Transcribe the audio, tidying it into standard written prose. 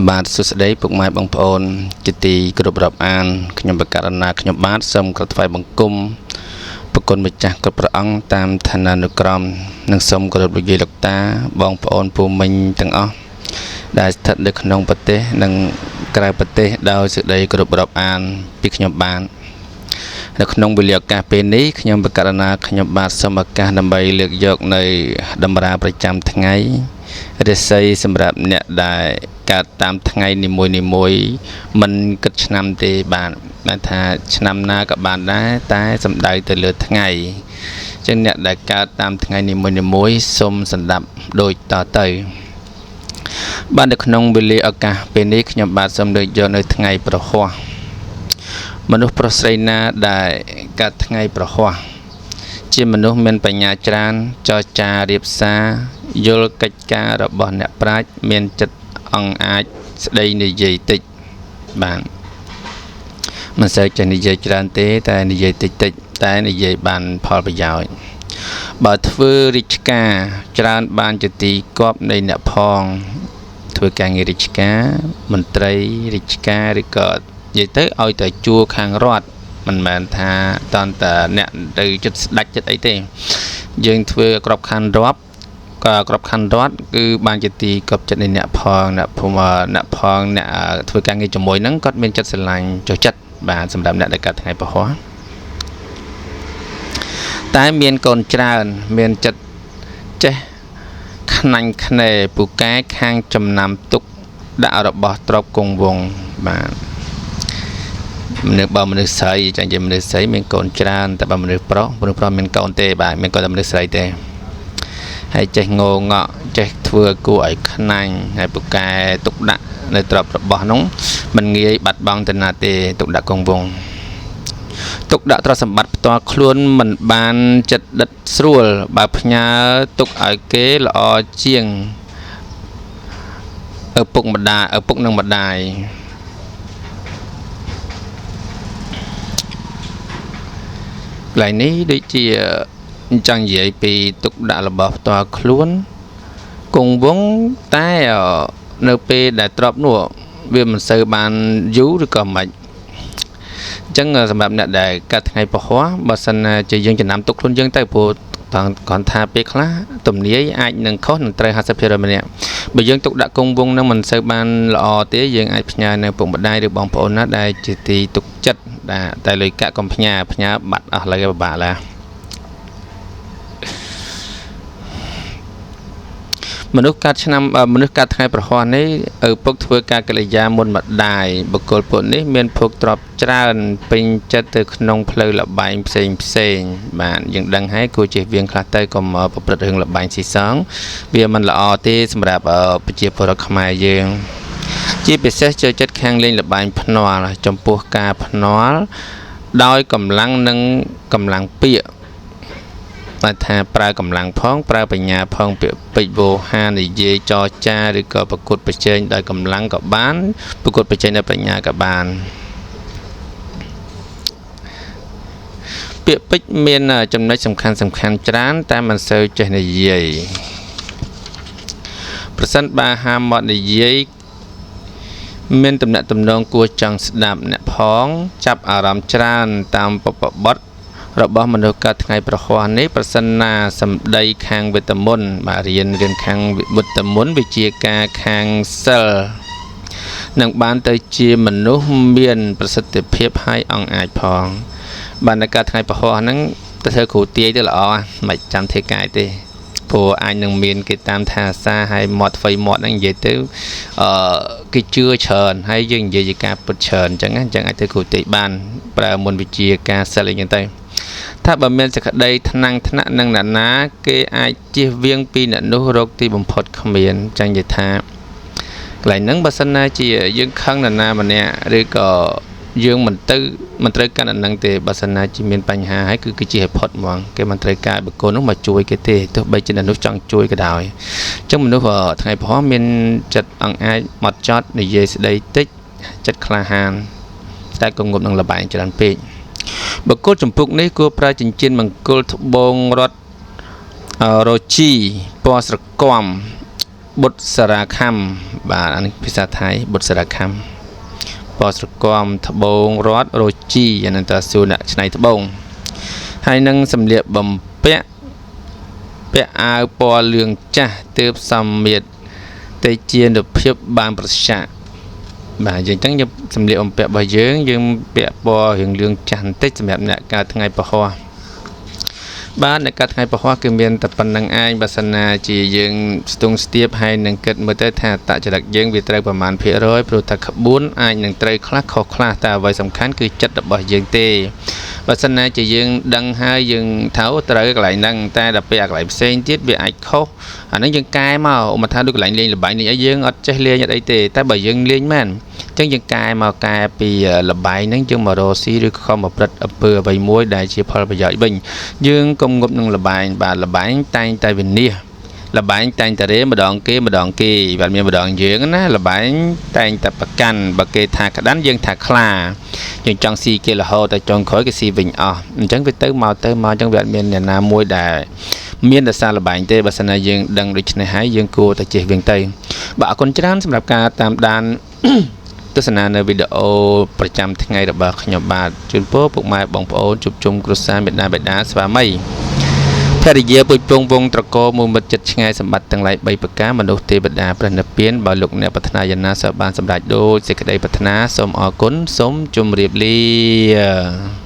បាទសួស្តីពុកម៉ែបងប្អូនជាទីគោរពរាប់អានខ្ញុំបកករណាខ្ញុំបាទសូមក្រាបថ្វាយបង្គំប្រគុណម្ចាស់គ្រប់ព្រះអង្គតាមឋានានុក្រមនិងសូមគោរពលោកយាយលោកតាបងប្អូនពូមិញទាំងអស់ដែលស្ថិតនៅក្នុងប្រទេសនិងក្រៅប្រទេសដោយសេចក្តីគោរពរាប់អានពីខ្ញុំបាទនៅក្នុងវេលាឱកាសពេលនេះខ្ញុំបកករណាខ្ញុំបាទសូមឱកាសដើម្បីលើកយកនៅតម្រាប្រចាំថ្ងៃរិស័យសម្រាប់អ្នកដែលកើតតាមថ្ងៃនីមួយៗមិនគិតឆ្នាំទេបាទថាឆ្នាំណាក៏បានដែរតែសំដៅទៅលើថ្ងៃអញ្ចឹងអ្នកដែលកើតតាមថ្ងៃនីមួយៗសូមសម្ដាប់ដូចតទៅបាទនៅក្នុងវេលាឱកាសពេលនេះខ្ញុំបាទសូមលើកយកនៅថ្ងៃប្រហ័សមនុស្សប្រុសស្រីណាដែលកើតថ្ងៃប្រហ័សជាមនុស្សមានបញ្ញាច្រើនចរចារៀបសារយល់កិច្ចការរបស់អ្នកប្រាជ្ញមានចិត្តអង្អាចស្ដីនិយាយតិចបានមិនសូវចេះនិយាយច្រើនទេតែនិយាយតិចតែនិយាយបានផលប្រយោជន៍បើធ្វើរាជការច្រើនបានជាទីគប់នៃអ្នកផងធ្វើការងាររាជការមន្ត្រីរាជការឬក៏និយាយទៅឲ្យតែជួខាងរដ្ឋមិនមែនថាតន្តែអ្នកទៅចិត្តស្ដាច់ចិត្តអីទេយើងធ្វើក្របខ័ណ្ឌរដ្ឋក៏ក្របខ័ណ្ឌរដ្ឋគឺបានជាទីគប់ចិត្តនៃអ្នកផងអ្នកភូមិអ្នកផងអ្នកធ្វើការងារជាមួយហ្នឹងគាត់មានចិត្តស្រឡាញ់ចូលចិត្តបាទសម្រាប់អ្នកដែលកើតថ្ងៃពហុតែមានកូនច្រើនមានចិត្តចេះខ្នាញ់ខ្នែពូកែខាងចំណាំទុកដាក់របស់ទ្រព្យគង់វង្សបាទមនុស្សស្រីចឹងជាមនុស្សស្រីមានកូនច្រើនតែបើមនុស្សប្រុសមានកូនទេបាទមានកូនតែមនុស្សស្រីទេហើយចេះងងក់ចេះធ្វើគួរឲ្យខ្នាញ់ហើយពូកែទុកដាក់នៅទ្រព្យរបស់នោះមិនងាយបាត់បង់ទៅណាទេទុកដាក់គង់វង្សទុកដាក់ទ្រព្យសម្បត្តិផ្ទាល់ខ្លួនមិនបានចិត្តដិតស្រួលបើផ្ញើទុកឲ្យគេល្អជាងឪពុកនិងម្ដាយកន្លែងនេះដូចជាចង់និយាយពីទុកដាក់របស់ផ្ទាល់ខ្លួនគង់វង្សតែនៅពេលដែលទ្រព្យនោះវាមិនសូវបានយូរឬក៏មិនអញ្ចឹងសម្រាប់អ្នកដែលកាត់ថ្ងៃពហុបើសិនណាជាយើងចំណាំទុកខ្លួនយើងទៅព្រោះគ្រាន់ថាពេលខ្លះទំនាយអាចនឹងខុសនឹងត្រូវ 50% ម្នាក់បើយើងទុកដាក់គង់វង្សនឹងមិនសូវបានល្អទេយើងអាចផ្ញើនៅពុកម្ដាយឬបងប្អូនណាដែលជាទីទុកចិត្តតែលុយកាក់កុំផ្ញើបាត់អស់ឡើយពិបាកឡាមនុស្សកាត់ថ្ងៃប្រហ័សនេះឪពុកធ្វើការកិរិយាមុនម្ដាយបុគ្គលពួកនេះមានភោគទ្រព្យច្រើនពេញចិត្តទៅក្នុងផ្លូវលបែងផ្សេងបាទយើងដឹងហើយគួរជៀសវាងខ្លះទៅកុំប្រព្រឹត្តរឿងលបែងស៊ីសងវាមិនល្អទេសម្រាប់ប្រជាពលរដ្ឋខ្មែរយើងជាពិសេសចូលចិត្តខាងលេងលបែងភ្នាល់ចំពោះការភ្នាល់ដោយកម្លាំងនិងកម្លាំងពាក្យបាទថាប្រើកម្លាំងផងប្រើបញ្ញាផងពាក្យពេចន៍វោហានិយាយចរចាឬក៏ប្រកួតប្រជែងដោយកម្លាំងក៏បានប្រកួតប្រជែងដោយបញ្ញាក៏បានពាក្យពេចន៍មានចំណុចសំខាន់ច្រើនតែមិនសូវចេះនិយាយប្រសិនបើហាមមាត់និយាយមានទំនាក់ទំនងគួរចង់ស្ដាប់អ្នកផងចាប់អារម្មណ៍ច្រើនតាមបបបទរបស់មនុស្សកើតថ្ងៃប្រហ័សនេះប្រសិនណាសម្ដីខាងវិតមុនបាទរៀនខាងវិតមុនវិជាការខាងសិលនឹងបានទៅជាមនុស្សមានប្រសិទ្ធភាពហើយអង្គអាចផងបាទនៅកើតថ្ងៃប្រហ័សហ្នឹងទៅធ្វើគ្រូទាយទៅល្អមិនចាំធ្វើកាយទេព្រោះអាចនឹងមានគេតាមថាសាហើយមាត់ហ្នឹងនិយាយទៅគេជឿច្រើនហើយយើងនិយាយជាការពិតច្រើនអញ្ចឹងអាចទៅគ្រូទាយបានប្រើមុនវិជាការសិលអីចឹងទៅថាបើមានសក្តីថ្នាក់នឹងអ្នកណាគេអាចជៀសវាងពីអ្នកនោះរកទីបំផុតគ្មានចឹងនិយាយថាកន្លែងហ្នឹងបើសិនណាជាយើងខឹងអ្នកណាម្នាក់ឬក៏យើងមិនត្រូវការអ្នកហ្នឹងទេបើសិនណាជាមានបញ្ហាហើយគឺជៀសឲ្យផុតហ្មងគេមិនត្រូវការបុគ្គលនោះមកជួយគេទេទោះបីជាអ្នកនោះចង់ជួយក៏ដោយអញ្ចឹងមនុស្សថ្ងៃពហុមានចិត្តអង្អាចមកចត់និយាយស្ដីតិចចិត្តក្លាហានតែក៏ងប់នឹងលបែងច្រើនពេកបុគ្គលចម្ពុកនេះគួរប្រើចិញ្ចៀនមង្គលត្បូងរត់រជីពណ៌ស្រគាំ បុត្រសារខំបាទអានេះភាសាថៃបុត្រសារខំបស្រគំត្បូងរត់រជីអានឹងតសួរអ្នកឆ្នៃត្បូងហើយនឹងសម្លៀកបំពាក់អាវពណ៌លឿងចាស់ទើបសម្មៀតតែជានុភាពបានប្រឆាំងបាទយើងចឹងយើងសម្លៀកបំពាក់របស់យើងពាក់ពណ៌រៀងលឿងចាស់បន្តិចសម្រាប់អ្នកកើតថ្ងៃពហុបាទអ្នកកើតថ្ងៃពហុគឺមានតែប៉ុណ្្នឹងឯងបើសិនណាជាយើងស្ទង់ស្ទាបហើយនឹងគិតមើលទៅថាតចរិតយើងវាត្រូវប្រមាណភាគរយព្រោះថាក្បួនអាចនឹងត្រូវខ្លះខុសខ្លះតែអ្វីសំខាន់គឺចិត្តរបស់យើងទេបើសិនណាជាយើងដឹងហើយយើងថាត្រូវកន្លែងហ្នឹងតែដល់ពេលកន្លែងផ្សេងទៀតវាអាចខុសអាហ្នឹងយើងកែមកឧបមាថាដូចកន្លែងលេងល្បែងនេះអីយើងអត់ចេះលេងអីទេតែបើយើងលេងមែនអញ្ចឹងយើងកែពីល្បែងហ្នឹងយើងមករកស៊ីឬខំប្រព្រឹត្តអំពើអ្វីមួយដែលជាផលប្រយោជន៍វិញយើងកុំងប់នឹងល្បែងបាទល្បែងតែងតែវិនិច្ឆ័យល្បែងតែងតែរេម្ដងគេបាទមានម្ដងយើងណាល្បែងតែងតែប្រកាន់បើគេថាក្តាន់យើងថាខ្លាយើងចង់ស៊ីគេរហូតតែចុងក្រោយគេស៊ីវិញអស់អញ្ចឹងវាទៅមកអញ្ចឹងវាអត់មានអ្នកណាមួយដែលមានរសារល្បែងទេបើសិនណាយើងដឹងដូច្នេះហើយយើងគួរតែជិះវិញទៅបាទអរគុណច្រើនសម្រាប់ការតាមដានទស្សនានៅវីដេអូប្រចាំថ្ងៃរបស់ខ្ញុំបាទជូនពរពុកម៉ែបងប្អូនជួបជុំគ្រួសារមេដាបេដាស្វាមីភរិយាពុជពងវងត្រកមួយមិត្តចិត្តឆ្ងាយសម្បត្តិទាំងឡាយ3ប្រការមនុស្សទេវតាព្រះនិព្វានបើលោកអ្នកប្រាថ្នាយ៉ាងណាសូមបានសម្រេចដោយសេចក្តីប្រាថ្នាសូមអរគុណសូមជម្រាបលា